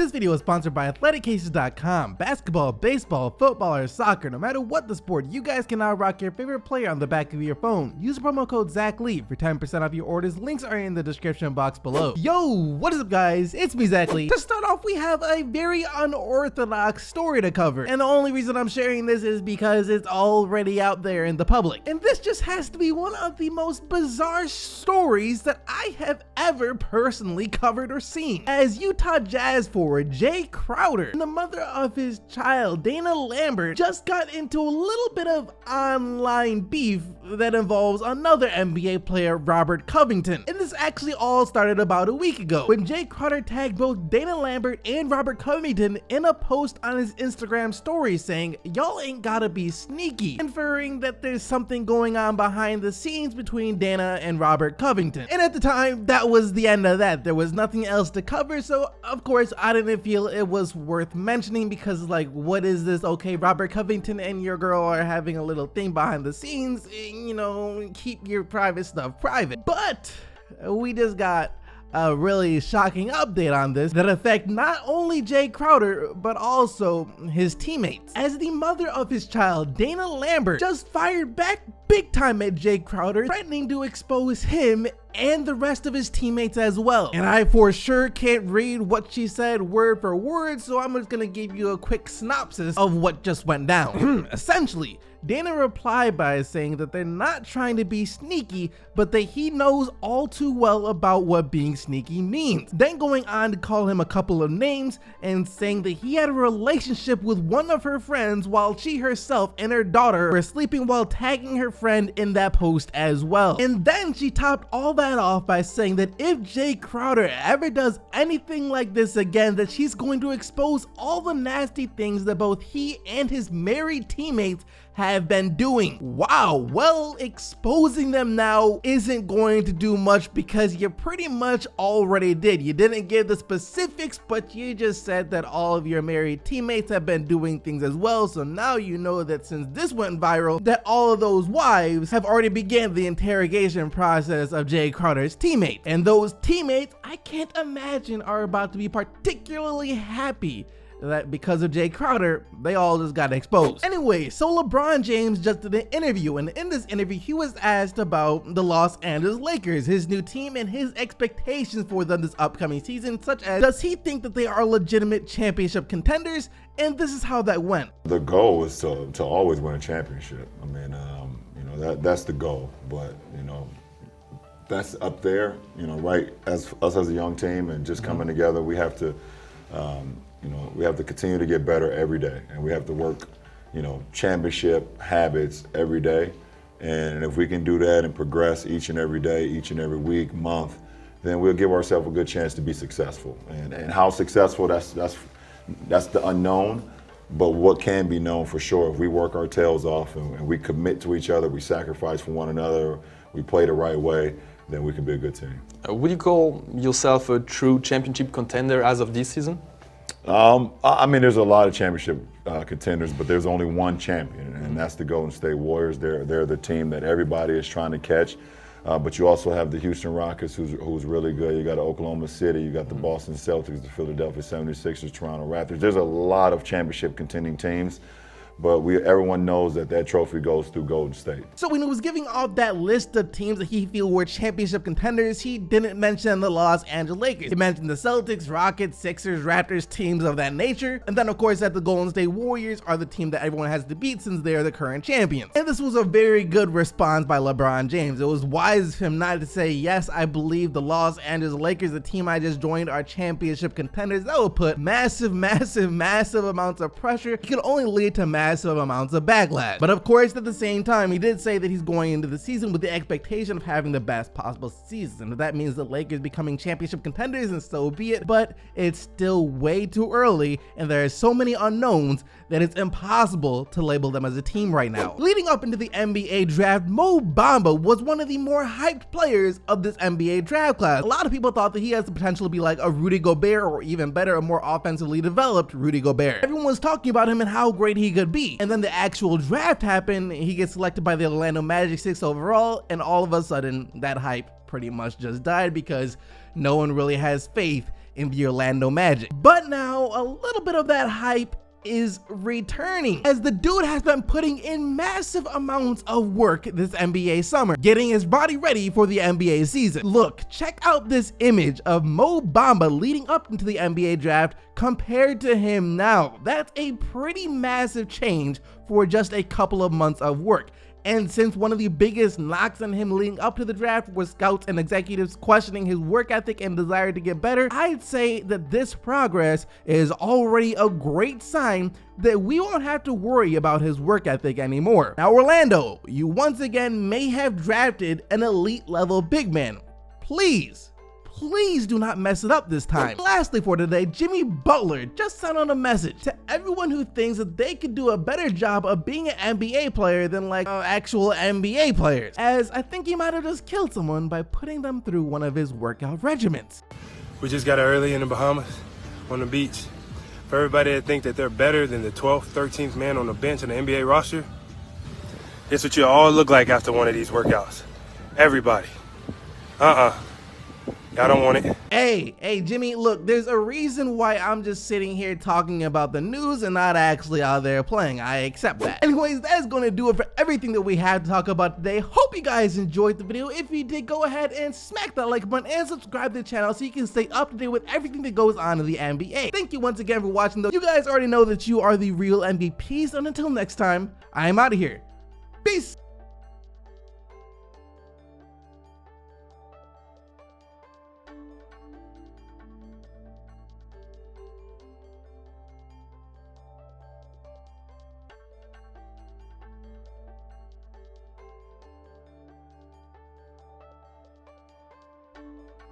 This video is sponsored by athleticcases.com. Basketball, baseball, football, or soccer, no matter what the sport, you guys can now rock your favorite player on the back of your phone. Use the promo code ZachLee for 10% off your orders. Links are in the description box below. Yo, what is up guys? It's me, ZachLee. To start off, we have a very unorthodox story to cover. And the only reason I'm sharing this is because it's already out there in the public. And this just has to be one of the most bizarre stories that I have ever personally covered or seen. As Utah Jazz forward Jae Crowder and the mother of his child, Dana Lambert, just got into a little bit of online beef that involves another NBA player, Robert Covington. And this actually all started about a week ago when Jae Crowder tagged both Dana Lambert and Robert Covington in a post on his Instagram story saying, "Y'all ain't gotta be sneaky," inferring that there's something going on behind the scenes between Dana and Robert Covington. And at the time, that was the end of that. There was nothing else to cover, so of course I didn't feel it was worth mentioning because, like, what is this? Okay, Robert Covington and your girl are having a little thing behind the scenes, you know, keep your private stuff private. But we just got a really shocking update on this that affect not only Jae Crowder but also his teammates, as the mother of his child, Dana Lambert, just fired back big time at Jae Crowder, threatening to expose him and the rest of his teammates as well. And I for sure can't read what she said word for word, so I'm just gonna give you a quick synopsis of what just went down. Essentially, Dana replied by saying that they're not trying to be sneaky, but that he knows all too well about what being sneaky means. Then going on to call him a couple of names and saying that he had a relationship with one of her friends while she herself and her daughter were sleeping, while tagging her friend in that post as well. And then she topped all that off by saying that if Jae Crowder ever does anything like this again, that she's going to expose all the nasty things that both he and his married teammates have been doing. Wow, well, exposing them now isn't going to do much because you pretty much already did. You didn't give the specifics, but you just said that all of your married teammates have been doing things as well. So now you know that since this went viral, that all of those wives have already began the interrogation process of Jae Crowder's teammates. And those teammates, I can't imagine, are about to be particularly happy that because of Jae Crowder, they all just got exposed. Anyway, so LeBron James just did an interview, and in this interview, he was asked about the Los Angeles Lakers, his new team, and his expectations for them this upcoming season, such as, does he think that they are legitimate championship contenders? And this is how that went. The goal is to always win a championship. I mean, you know, that's the goal, but, you know, that's up there, you know, right, as us as a young team and just coming together, we have to, you know, we have to continue to get better every day, and we have to work, you know, championship habits every day. And if we can do that and progress each and every day, each and every week, month, then we'll give ourselves a good chance to be successful. And how successful, that's the unknown. But what can be known for sure, if we work our tails off and we commit to each other, we sacrifice for one another, we play the right way, then we can be a good team. Would you call yourself a true championship contender as of this season? I mean, there's a lot of championship contenders, but there's only one champion, and that's the Golden State Warriors. They're the team that everybody is trying to catch. But you also have the Houston Rockets, who's really good. You got Oklahoma City, you got the Boston Celtics, the Philadelphia 76ers, Toronto Raptors. There's a lot of championship contending teams, but everyone knows that trophy goes through Golden State. So when he was giving off that list of teams that he feel were championship contenders, he didn't mention the Los Angeles Lakers. He mentioned the Celtics, Rockets, Sixers, Raptors, teams of that nature. And then of course that the Golden State Warriors are the team that everyone has to beat since they're the current champions. And this was a very good response by LeBron James. It was wise of him not to say, yes, I believe the Los Angeles Lakers, the team I just joined, are championship contenders. That would put massive amounts of pressure. It could only lead to massive amounts of backlash. But of course, at the same time, he did say that he's going into the season with the expectation of having the best possible season. If that means the Lakers becoming championship contenders, and so be it, but it's still way too early, and there are so many unknowns that it's impossible to label them as a team right now. Leading up into the NBA draft, Mo Bamba was one of the more hyped players of this NBA draft class. A lot of people thought that he has the potential to be like a Rudy Gobert, or even better, a more offensively developed Rudy Gobert. Everyone was talking about him and how great he could be. And then the actual draft happened, he gets selected by the Orlando Magic 6th overall, and all of a sudden that hype pretty much just died because no one really has faith in the Orlando Magic. But now a little bit of that hype is returning, as the dude has been putting in massive amounts of work this NBA summer, getting his body ready for the NBA season. Look, check out this image of Mo Bamba leading up into the NBA draft compared to him now. That's a pretty massive change for just a couple of months of work. And since one of the biggest knocks on him leading up to the draft was scouts and executives questioning his work ethic and desire to get better, I'd say that this progress is already a great sign that we won't have to worry about his work ethic anymore. Now, Orlando, you once again may have drafted an elite level big man. Please do not mess it up this time. Lastly for today, Jimmy Butler just sent out a message to everyone who thinks that they could do a better job of being an NBA player than like actual NBA players, as I think he might have just killed someone by putting them through one of his workout regimens. We just got early in the Bahamas on the beach. For everybody that think that they're better than the 12th, 13th man on the bench in the NBA roster, guess what you all look like after one of these workouts? Everybody. I don't want it. Hey, Jimmy, look, there's a reason why I'm just sitting here talking about the news and not actually out there playing. I accept that. Anyways, that's going to do it for everything that we had to talk about today. Hope you guys enjoyed the video. If you did, go ahead and smack that like button and subscribe to the channel so you can stay up to date with everything that goes on in the NBA. Thank you once again for watching, though. You guys already know that you are the real MVPs, and until next time, I am out of here. Peace.